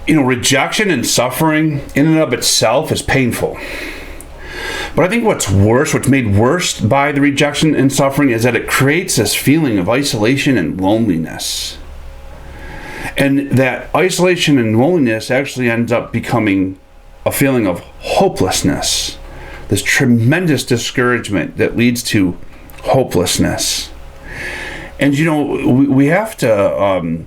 Rejection and suffering in and of itself is painful. But I think what's made worse by the rejection and suffering is that it creates this feeling of isolation and loneliness. And that isolation and loneliness actually ends up becoming a feeling of hopelessness. This tremendous discouragement that leads to hopelessness. And we have to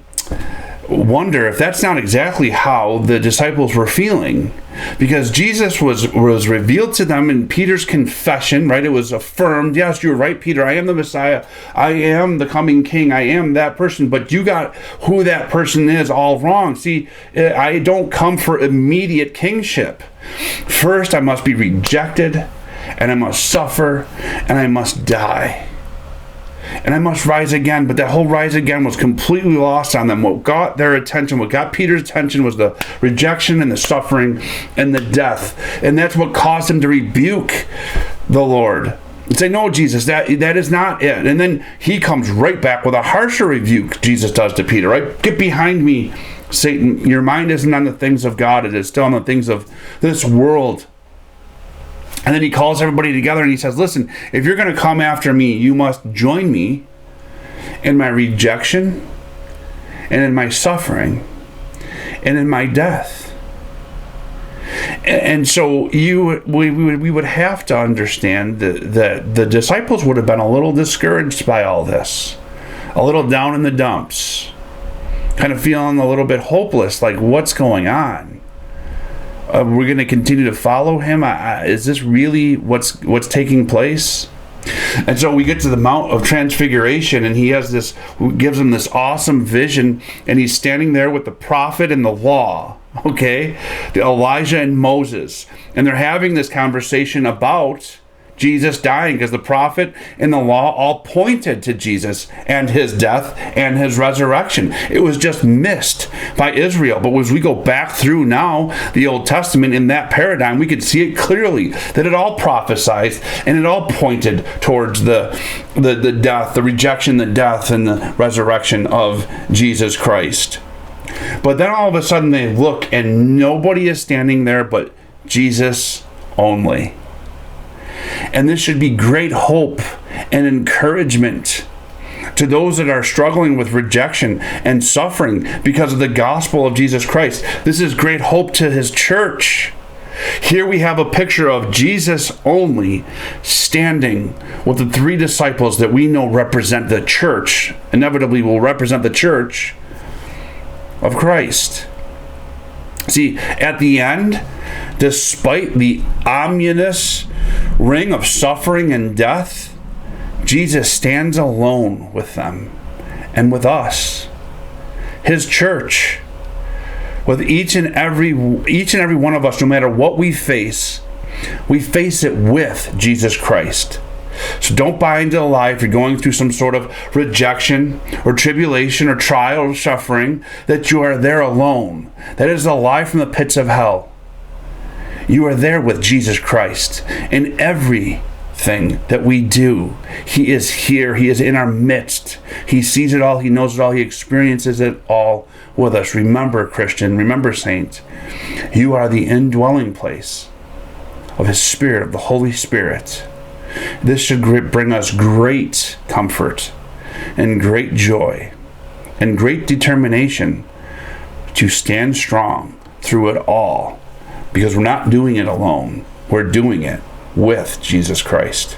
wonder if that's not exactly how the disciples were feeling, because Jesus was revealed to them in Peter's confession, right? It was affirmed, yes, you're right, Peter, I am the Messiah, I am the coming King, I am that person, but you got who that person is all wrong. See, I don't come for immediate kingship. First, I must be rejected, and I must suffer, and I must die. And I must rise again. But that whole rise again was completely lost on them. What got their attention, what got Peter's attention, was the rejection and the suffering and the death. And that's what caused him to rebuke the Lord and say, no, Jesus, that is not it. And then he comes right back with a harsher rebuke, Jesus does to Peter, right? Get behind me, Satan. Your mind isn't on the things of God. It is still on the things of this world. And then he calls everybody together and he says, listen, if you're going to come after me, you must join me in my rejection and in my suffering and in my death. And so we would have to understand that the disciples would have been a little discouraged by all this, a little down in the dumps, kind of feeling a little bit hopeless, like what's going on? We're going to continue to follow him. Is this really what's taking place? And so we get to the Mount of Transfiguration, and he gives them this awesome vision, and he's standing there with the prophet and the law, okay? Elijah and Moses. And they're having this conversation about Jesus dying, because the prophet and the law all pointed to Jesus and his death and his resurrection. It was just missed by Israel. But as we go back through now the Old Testament in that paradigm, we can see it clearly that it all prophesied and it all pointed towards the death, the rejection, the death, and the resurrection of Jesus Christ. But then all of a sudden they look and nobody is standing there but Jesus only. And this should be great hope and encouragement to those that are struggling with rejection and suffering because of the gospel of Jesus Christ. This is great hope to his church. Here we have a picture of Jesus only standing with the three disciples that we know represent the church, inevitably will represent the church of Christ. See, at the end, despite the ominous ring of suffering and death, Jesus stands alone with them and with us, his church, with each and every one of us. No matter what we face it with Jesus Christ. So don't buy into the lie if you're going through some sort of rejection or tribulation or trial or suffering that you are there alone. That is a lie from the pits of hell. You are there with Jesus Christ in everything that we do. He is here. He is in our midst. He sees it all. He knows it all. He experiences it all with us. Remember, Christian, remember, saint, you are the indwelling place of his Spirit, of the Holy Spirit. This should bring us great comfort and great joy and great determination to stand strong through it all, because we're not doing it alone. We're doing it with Jesus Christ.